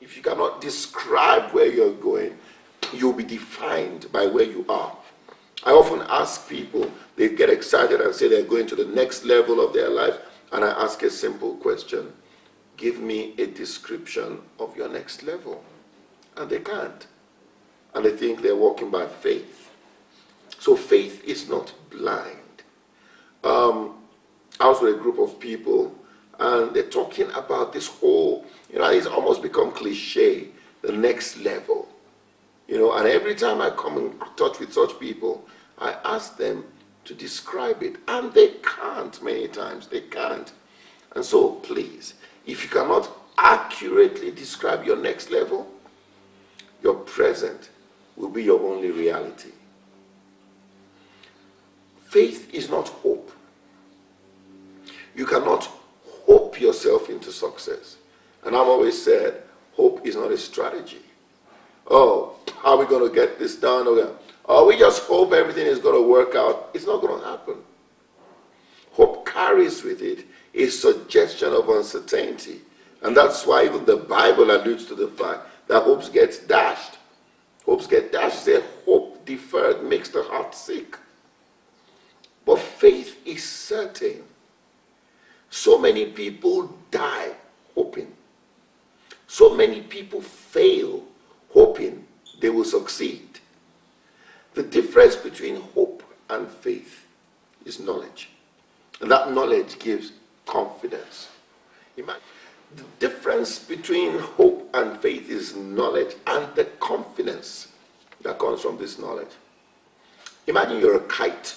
if you cannot describe where you're going, you'll be defined by where you are. I often ask people, they get excited and say they're going to the next level of their life, and I ask a simple question: give me a description of your next level. And they can't. And they think they're walking by faith. So faith is not blind. I was with a group of people, and they're talking about this whole, it's almost become cliche, the next level. And every time I come in touch with such people, I ask them to describe it. And they can't many times. They can't. And so, please, if you cannot accurately describe your next level, your present will be your only reality. Faith is not hope. You cannot hope yourself into success. And I've always said, hope is not a strategy. Oh, how are we going to get this done? Oh, we just hope everything is going to work out. It's not going to happen. Hope carries with it a suggestion of uncertainty. And that's why even the Bible alludes to the fact that hopes gets dashed. Hopes get dashed. Say, hope deferred makes the heart sick. But faith is certain. So many people die hoping. So many people fail hoping they will succeed. The difference between hope and faith is knowledge. And that knowledge gives confidence. Imagine, the difference between hope and faith is knowledge and the confidence that comes from this knowledge. Imagine you're a kite.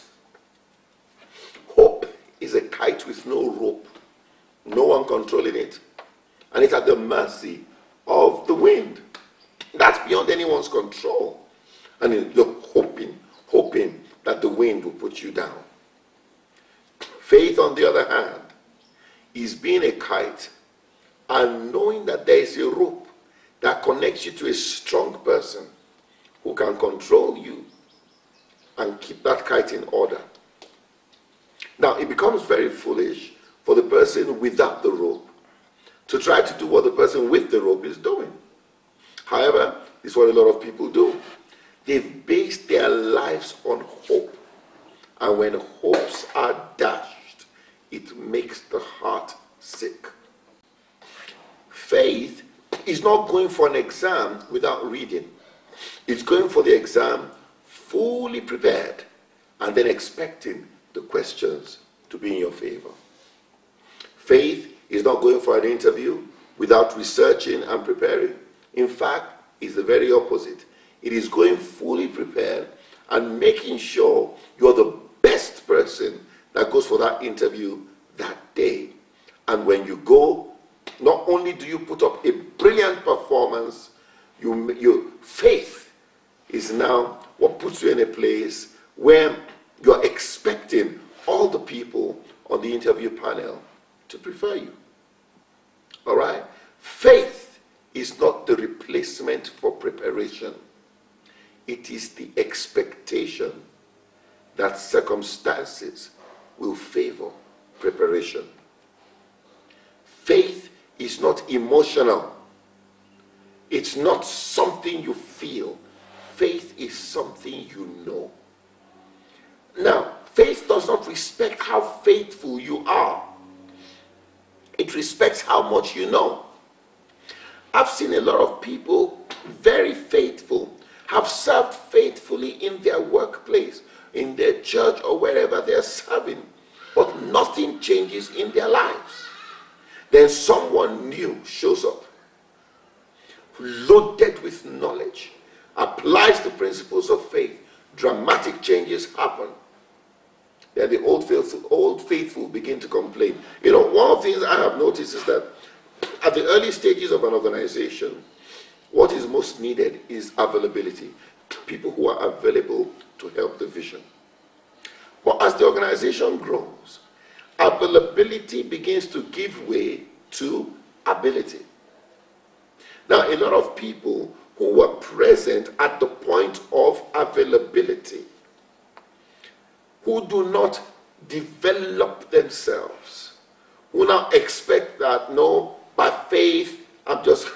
Hope is a kite with no rope, no one controlling it, and it's at the mercy of the wind. That's beyond anyone's control. And you're hoping that the wind will put you down. Faith, on the other hand, is being a kite and knowing that there is a rope that connects you to a strong person who can control you and keep that kite in order. Now, it becomes very foolish for the person without the rope to try to do what the person with the rope is doing. However, this is what a lot of people do. They've based their lives on hope. And when hopes are dashed, it makes the heart sick. Faith is not going for an exam without reading. It's going for the exam fully prepared and then expecting the questions to be in your favor. Faith is not going for an interview without researching and preparing. In fact, it's the very opposite. It is going fully prepared and making sure you're the best person that goes for that interview that day. And when you go, not only do you put up a brilliant performance, your faith is now what puts you in a place where you're expecting all the people on the interview panel to prefer you. All right? Faith is not the replacement for preparation. It is the expectation that circumstances will favor preparation. Faith is not emotional. It's not something you feel. Faith is something you know. Now, faith does not respect how faithful you are. It respects how much you know. I've seen a lot of people, very faithful, have served faithfully in their workplace, in their church, or wherever they're serving, but nothing changes in their lives. Then someone new shows up, loaded with knowledge, applies the principles of faith, dramatic changes happen. Then the old faithful begin to complain. One of the things I have noticed is that at the early stages of an organization, what is most needed is availability. People who are available to help the vision. But as the organization grows, availability begins to give way to ability. Now, a lot of people who were present at the point of availability, who do not develop themselves, who now expect that, no, by faith, I'm just,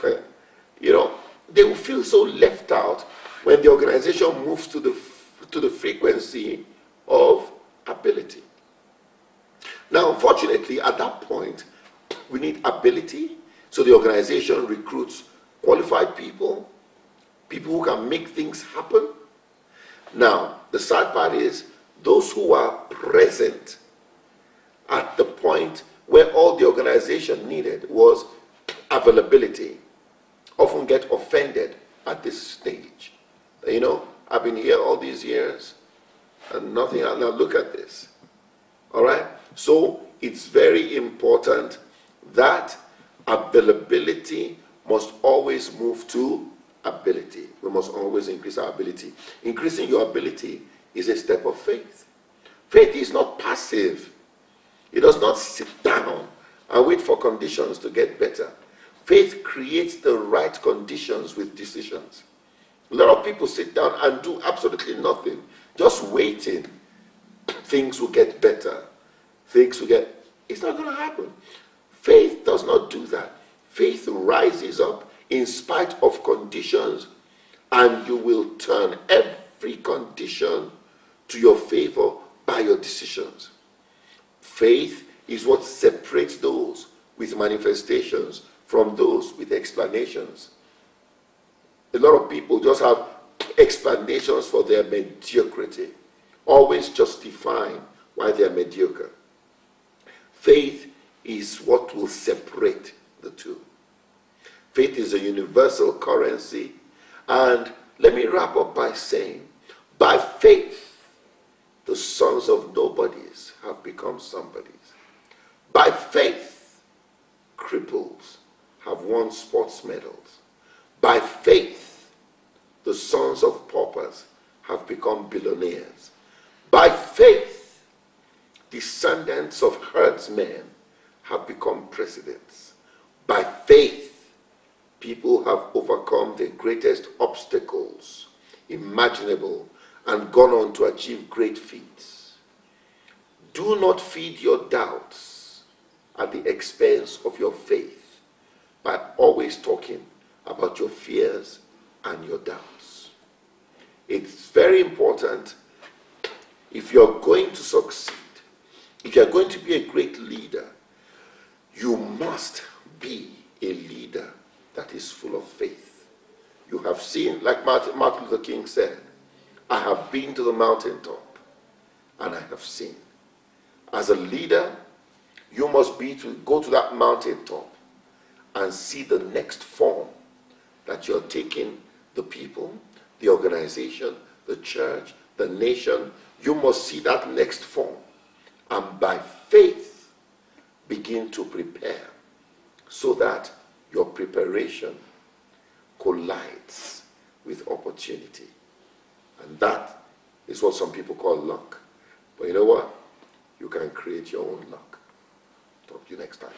they will feel so left out when the organization moves to the frequency of ability. Now, unfortunately, at that point, we need ability, so the organization recruits qualified people, people who can make things happen. Now, the sad part is those who are present at the point where all the organization needed was availability often get offended at this stage. I've been here all these years and nothing, now look at this. All right? So it's very important that availability must always move to ability. We must always increase our ability. Increasing your ability is a step of faith. Faith is not passive. It does not sit down and wait for conditions to get better. Faith creates the right conditions with decisions. A lot of people sit down and do absolutely nothing, just waiting. Things will get better. It's not going to happen. Faith does not do that. Faith rises up in spite of conditions, and you will turn every condition to your favor by your decisions. Faith is what separates those with manifestations from those with explanations. A lot of people just have explanations for their mediocrity, always justifying why they are mediocre. Faith is what will separate the two. Faith is a universal currency. And let me wrap up by saying, by faith, the sons of nobodies have become somebodies. By faith, cripples have won sports medals. By faith, the sons of paupers have become billionaires. By faith, descendants of herdsmen have become presidents. By faith, people have overcome the greatest obstacles imaginable and gone on to achieve great feats. Do not feed your doubts at the expense of your faith by always talking about your fears and your doubts. It's very important, if you're going to succeed, if you're going to be a great leader, you must be a leader that is full of faith. You have seen, like Martin Luther King said, I have been to the mountaintop and I have seen. As a leader, you must go to that mountaintop and see the next form that you're taking the people, the organization, the church, the nation. You must see that next form, and by faith begin to prepare so that your preparation collides with opportunity. And that is what some people call luck. But you know what? You can create your own luck. Talk to you next time.